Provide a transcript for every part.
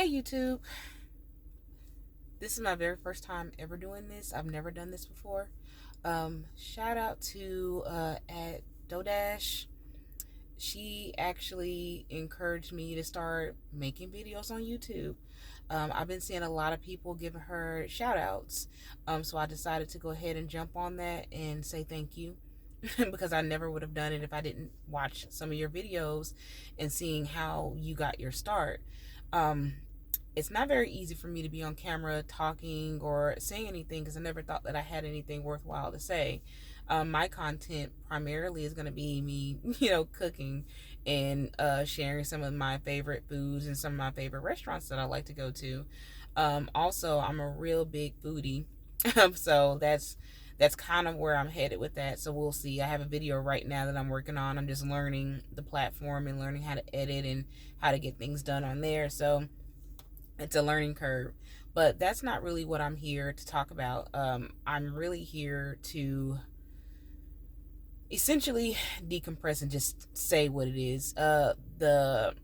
Hey YouTube, this is my very first time ever doing this. I've never done this before. Shout out to at Dodash. She actually encouraged me to start making videos on YouTube. I've been seeing a lot of people giving her shout outs. So I decided to go ahead and jump on that and say thank you. Because I never would have done it if I didn't watch some of your videos and seeing how you got your start. Um, it's not very easy for me to be on camera talking or saying anything because I never thought that I had anything worthwhile to say. My content primarily is going to be me, cooking and sharing some of my favorite foods and some of my favorite restaurants that I like to go to. Also, I'm a real big foodie, so that's kind of where I'm headed with that. So we'll see. I have a video right now that I'm working on. I'm just learning the platform and learning how to edit and how to get things done on there. So it's a learning curve, but that's not really what I'm here to talk about. I'm really here to essentially decompress and just say what it is. The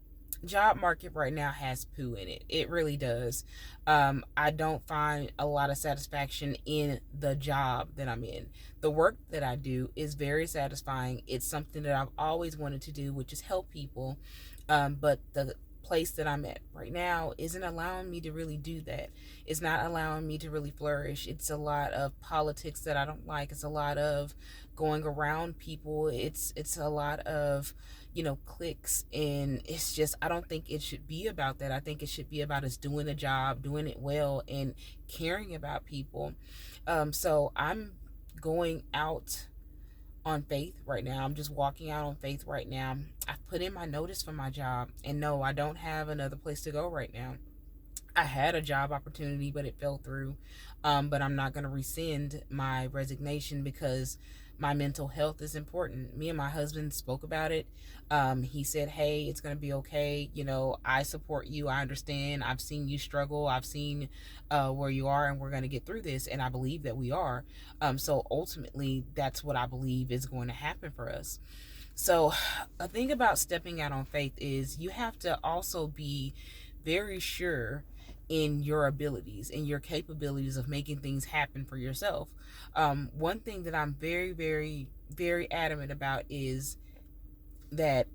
job market right now has poo in it. It really does. I don't find a lot of satisfaction in the job that I'm in. The work that I do is very satisfying. It's something that I've always wanted to do, which is help people. But the place that I'm at right now isn't allowing me to really do that. It's not allowing me to really flourish. It's a lot of politics that I don't like. It's a lot of going around people. It's a lot of clicks, and it's just, I don't think it should be about that. I think it should be about us doing the job, doing it well, and caring about people. So I'm going out on faith right now. I'm just walking out on faith right now. I've put in my notice for my job, and no, I don't have another place to go right now. I had a job opportunity, but it fell through. But I'm not going to rescind my resignation because my mental health is important. Me and my husband spoke about it. He said, "Hey, it's going to be okay. I support you. I understand. I've seen you struggle. I've seen where you are, and we're going to get through this." And I believe that we are. So ultimately, that's what I believe is going to happen for us. So, a thing about stepping out on faith is you have to also be very sure in your abilities and your capabilities of making things happen for yourself. One thing that I'm very, very, very adamant about is that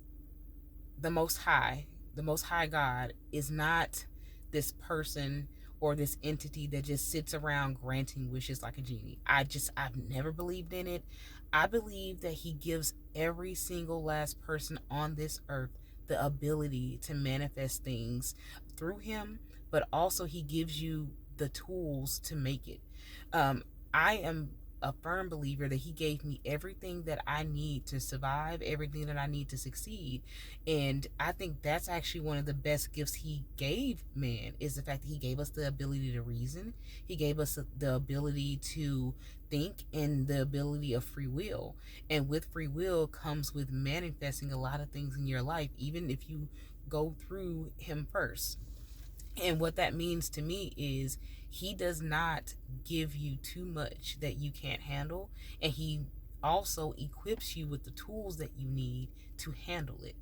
the Most High, the Most High God, is not this person or this entity that just sits around granting wishes like a genie. I've never believed in it. I believe that He gives every single last person on this earth the ability to manifest things through Him, but also He gives you the tools to make it. I am a firm believer that He gave me everything that I need to survive, everything that I need to succeed. And I think that's actually one of the best gifts He gave man, is the fact that He gave us the ability to reason. He gave us the ability to think and the ability of free will. And with free will comes with manifesting a lot of things in your life, even if you go through Him first. And what that means to me is He does not give you too much that you can't handle, and He also equips you with the tools that you need to handle it.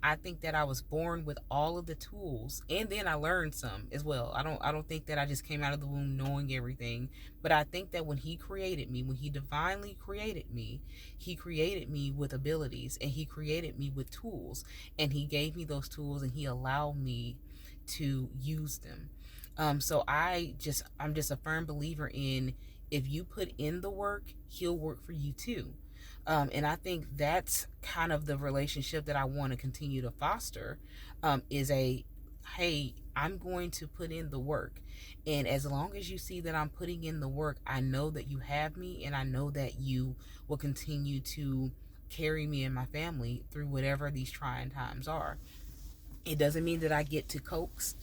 I think that I was born with all of the tools, and then I learned some as well. I don't think that I just came out of the womb knowing everything, but I think that when He created me, when He divinely created me, He created me with abilities, and He created me with tools, and He gave me those tools, and He allowed me to use them. So I'm just a firm believer in, if you put in the work, He'll work for you too. And I think that's kind of the relationship that I want to continue to foster. Is a, hey, I'm going to put in the work, and as long as you see that I'm putting in the work, I know that you have me, and I know that you will continue to carry me and my family through whatever these trying times are. It doesn't mean that I get to coax.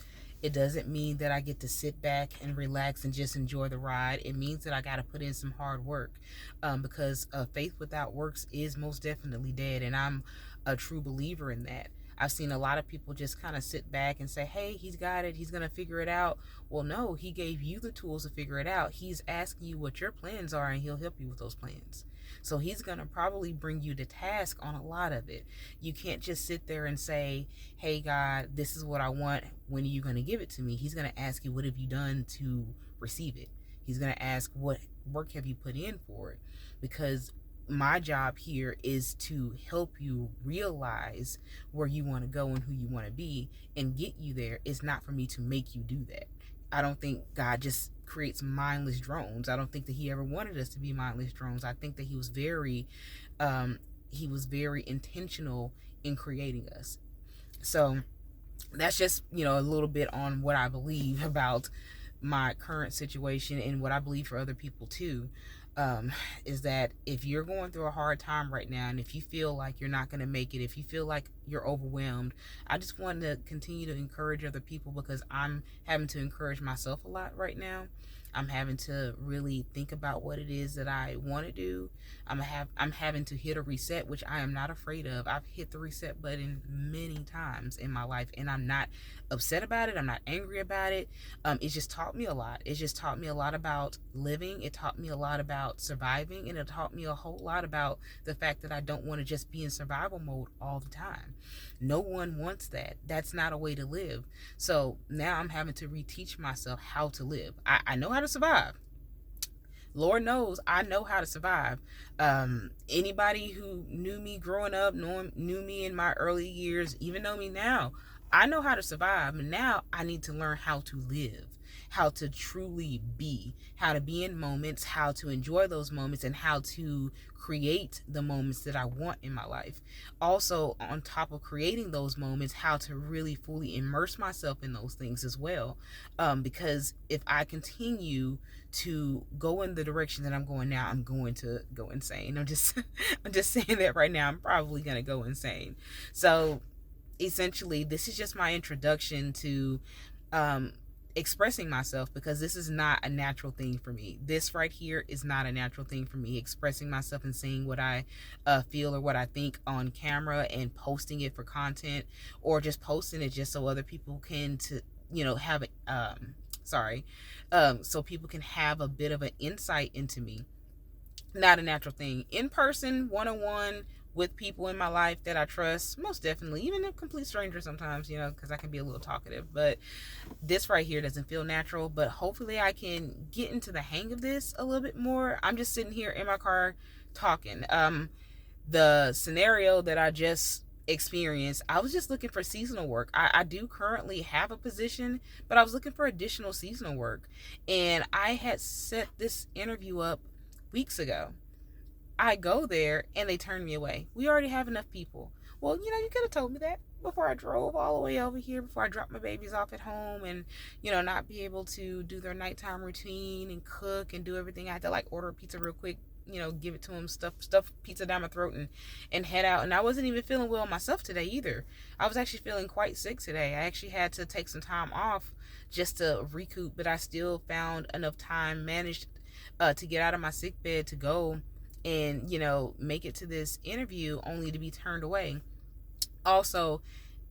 It doesn't mean that I get to sit back and relax and just enjoy the ride. It means that I got to put in some hard work, because faith without works is most definitely dead. And I'm a true believer in that. I've seen a lot of people just kind of sit back and say, hey, he's got it, he's going to figure it out. Well, no, he gave you the tools to figure it out. He's asking you what your plans are, and he'll help you with those plans. So he's going to probably bring you to task on a lot of it. You can't just sit there and say, hey, God, this is what I want. When are you going to give it to me? He's going to ask you, what have you done to receive it? He's going to ask, what work have you put in for it? Because my job here is to help you realize where you want to go and who you want to be and get you there. It's not for me to make you do that. I don't think God just creates mindless drones. I don't think that he ever wanted us to be mindless drones. I think that he was very intentional in creating us. So that's just, a little bit on what I believe about my current situation and what I believe for other people too. Is that if you're going through a hard time right now, and if you feel like you're not going to make it, if you feel like you're overwhelmed, I just want to continue to encourage other people, because I'm having to encourage myself a lot right now. I'm having to really think about what it is that I want to do. I'm having to hit a reset, which I am not afraid of. I've hit the reset button many times in my life, and I'm not upset about it. I'm not angry about it. It just taught me a lot. It just taught me a lot about living. It taught me a lot about surviving, and it taught me a whole lot about the fact that I don't want to just be in survival mode all the time. No one wants that. That's not a way to live. So now I'm having to reteach myself how to live. I know how to survive. Lord knows I know how to survive. Anybody who knew me growing up, knew me in my early years, even know me now, I know how to survive. And now I need to learn how to live, how to truly be, how to be in moments, how to enjoy those moments, and how to create the moments that I want in my life. Also, on top of creating those moments, how to really fully immerse myself in those things as well. Because if I continue to go in the direction that I'm going now, I'm going to go insane. I'm just saying that right now. I'm probably going to go insane. So essentially, this is just my introduction to expressing myself, because this is not a natural thing for me. This right here is not a natural thing for me, expressing myself and saying what I feel or what I think on camera and posting it for content, or just posting it just so other people can have it so people can have a bit of an insight into me. Not a natural thing. In person, one-on-one with people in my life that I trust, most definitely, even a complete stranger sometimes, because I can be a little talkative. But this right here doesn't feel natural, but hopefully I can get into the hang of this a little bit more. I'm just sitting here in my car talking. The scenario that I just experienced, I was just looking for seasonal work. I do currently have a position, but I was looking for additional seasonal work, and I had set this interview up weeks ago. I go there and they turn me away. We already have enough people. Well, you could have told me that before I drove all the way over here, before I dropped my babies off at home and, not be able to do their nighttime routine and cook and do everything. I had to order a pizza real quick, give it to them, stuff pizza down my throat and head out. And I wasn't even feeling well myself today either. I was actually feeling quite sick today. I actually had to take some time off just to recoup, but I still found enough time, managed to get out of my sick bed to go and make it to this interview, only to be turned away. Also,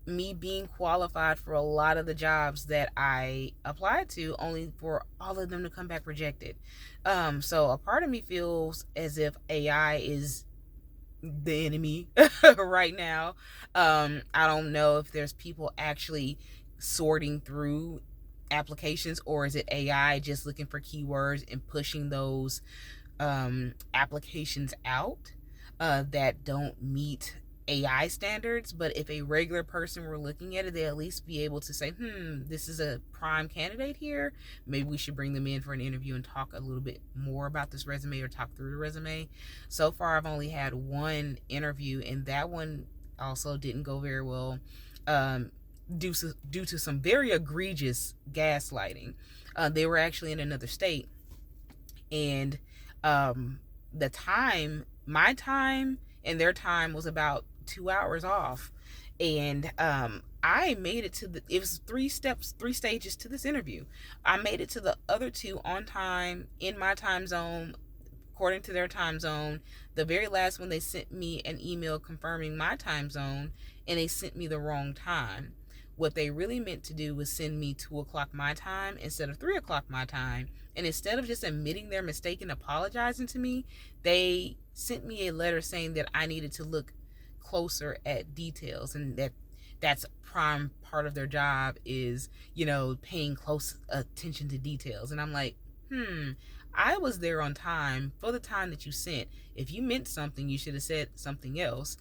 me being qualified for a lot of the jobs that I applied to, only for all of them to come back rejected. So a part of me feels as if AI is the enemy right now. I don't know if there's people actually sorting through applications, or is it AI just looking for keywords and pushing those applications out that don't meet AI standards. But if a regular person were looking at it, they'll at least be able to say, this is a prime candidate here. Maybe we should bring them in for an interview and talk a little bit more about this resume, or talk through the resume. So far, I've only had one interview, and that one also didn't go very well, due to some very egregious gaslighting. They were actually in another state, and my time and their time was about 2 hours off. And I made it it was 3 stages to this interview. I made it to the other 2 on time, in my time zone, according to their time zone. The very last one, they sent me an email confirming my time zone, and they sent me the wrong time. What they really meant to do was send me 2 o'clock my time instead of 3 o'clock my time. And instead of just admitting their mistake and apologizing to me, they sent me a letter saying that I needed to look closer at details, and that's prime part of their job is, paying close attention to details. And I'm like, I was there on time for the time that you sent. If you meant something, you should have said something else.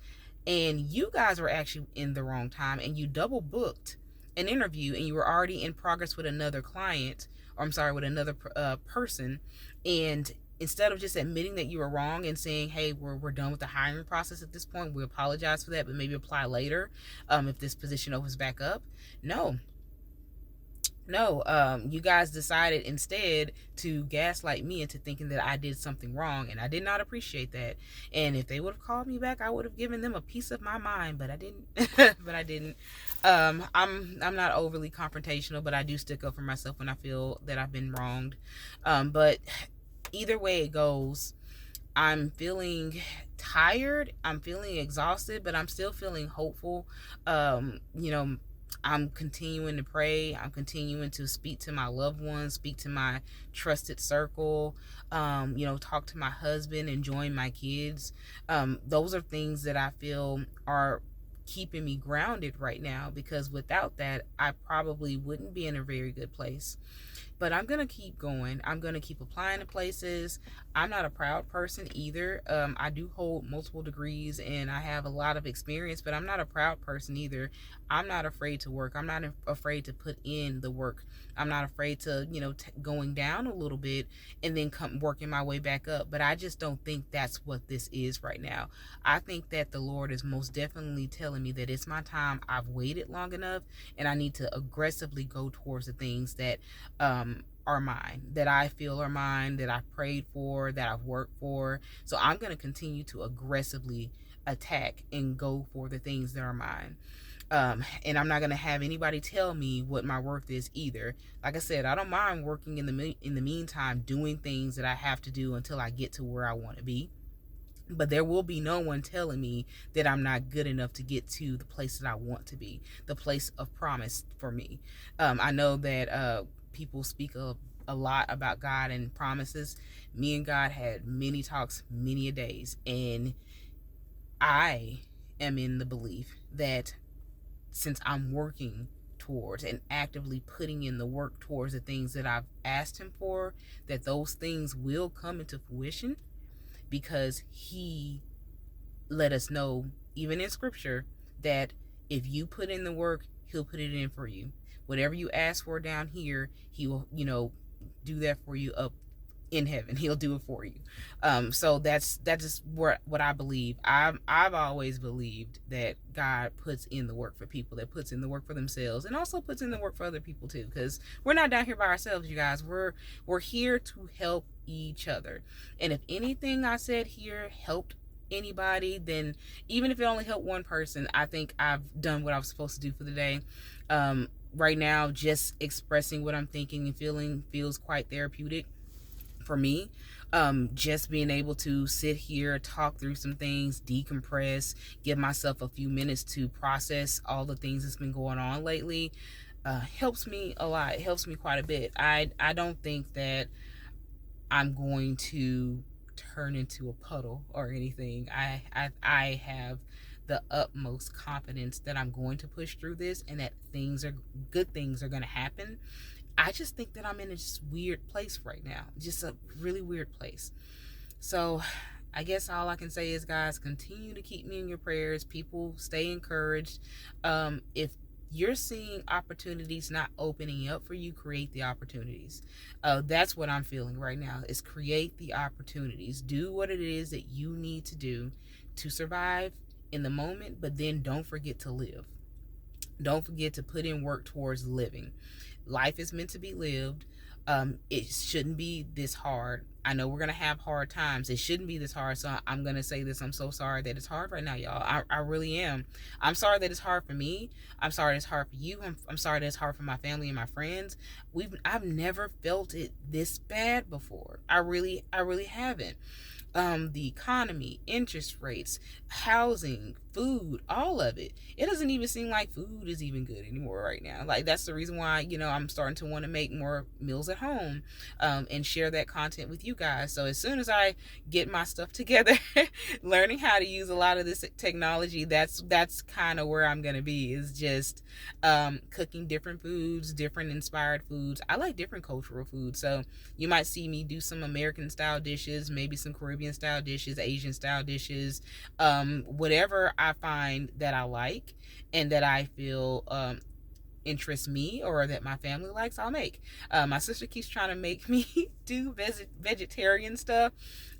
And you guys were actually in the wrong time, and you double booked an interview, and you were already in progress with another client, or I'm sorry, with another person. And instead of just admitting that you were wrong and saying, hey, we're done with the hiring process at this point, we apologize for that, but maybe apply later if this position opens back up. No, you guys decided instead to gaslight me into thinking that I did something wrong, and I did not appreciate that. And if they would have called me back, I would have given them a piece of my mind, but I didn't. But I didn't. I'm not overly confrontational, but I do stick up for myself when I feel that I've been wronged. But either way it goes, I'm feeling tired, I'm feeling exhausted, but I'm still feeling hopeful. I'm continuing to pray. I'm continuing to speak to my loved ones, speak to my trusted circle, talk to my husband and join my kids. Those are things that I feel are keeping me grounded right now, because without that, I probably wouldn't be in a very good place. But I'm going to keep going. I'm going to keep applying to places. I'm not a proud person either. I do hold multiple degrees and I have a lot of experience, but I'm not a proud person either. I'm not afraid to work. I'm not afraid to put in the work. I'm not afraid to, going down a little bit and then come working my way back up. But I just don't think that's what this is right now. I think that the Lord is most definitely telling me that it's my time. I've waited long enough, and I need to aggressively go towards the things that are mine, that I feel are mine, that I prayed for, that I've worked for. So I'm going to continue to aggressively attack and go for the things that are mine. And I'm not going to have anybody tell me what my worth is either. Like I said, I don't mind working in the meantime, doing things that I have to do until I get to where I want to be. But there will be no one telling me that I'm not good enough to get to the place that I want to be, the place of promise for me. I know that people speak a lot about God and promises. Me and God had many talks, many a days, and I am in the belief that since I'm working towards and actively putting in the work towards the things that I've asked him for, that those things will come into fruition, because he let us know, even in scripture, that if you put in the work, he'll put it in for you. Whatever you ask for down here, he will, do that for you up in heaven. He'll do it for you. So that's just what I believe. I've always believed that God puts in the work for people, that puts in the work for themselves, and also puts in the work for other people too, because we're not down here by ourselves, you guys. We're here to help each other. And if anything I said here helped anybody, then even if it only helped one person, I think I've done what I was supposed to do for the day. Right now, just expressing what I'm thinking and feeling feels quite therapeutic for me. Just being able to sit here, talk through some things, decompress, give myself a few minutes to process all the things that's been going on lately, helps me a lot. It helps me quite a bit. I don't think that I'm going to turn into a puddle or anything. I have the utmost confidence that I'm going to push through this, and that good things are going to happen. I just think that I'm in this weird place right now, just a really weird place. So I guess all I can say is, guys, continue to keep me in your prayers. People, stay encouraged. If you're seeing opportunities not opening up for you, create the opportunities. That's what I'm feeling right now, is create the opportunities. Do what it is that you need to do to survive in the moment, but then don't forget to live. Don't forget to put in work towards living. Life is meant to be lived. It shouldn't be this hard. I know we're going to have hard times. It shouldn't be this hard. So I'm going to say this. I'm so sorry that it's hard right now, y'all. I really am. I'm sorry that it's hard for me. I'm sorry it's hard for you. I'm sorry that it's hard for my family and my friends. I've never felt it this bad before. I really haven't. The economy, interest rates, housing, food, all of it. It doesn't even seem like food is even good anymore right now. Like, that's the reason why, I'm starting to want to make more meals at home, and share that content with you guys. So as soon as I get my stuff together, learning how to use a lot of this technology, that's kind of where I'm going to be, is just cooking different foods, different inspired foods. I like different cultural foods. So you might see me do some American style dishes, maybe some Caribbean style dishes, Asian style dishes, whatever I find that I like and that I feel interests me or that my family likes, I'll make. My sister keeps trying to make me do vegetarian stuff.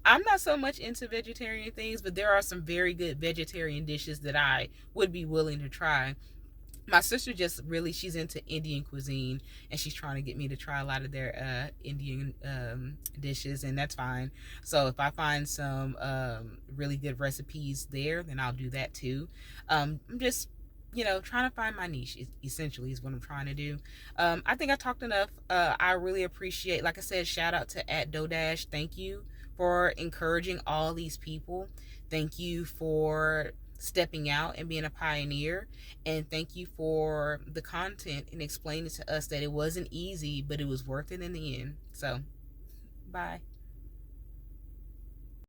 I'm not so much into vegetarian things, but there are some very good vegetarian dishes that I would be willing to try. My sister just really, she's into Indian cuisine, and she's trying to get me to try a lot of their Indian dishes, and that's fine. So if I find some really good recipes there, then I'll do that too. I'm just, trying to find my niche, essentially, is what I'm trying to do. I think I talked enough. I really appreciate, like I said, shout out to @Dodash. Thank you for encouraging all these people. Thank you for stepping out and being a pioneer, and thank you for the content and explaining to us that it wasn't easy, but it was worth it in the end. So bye.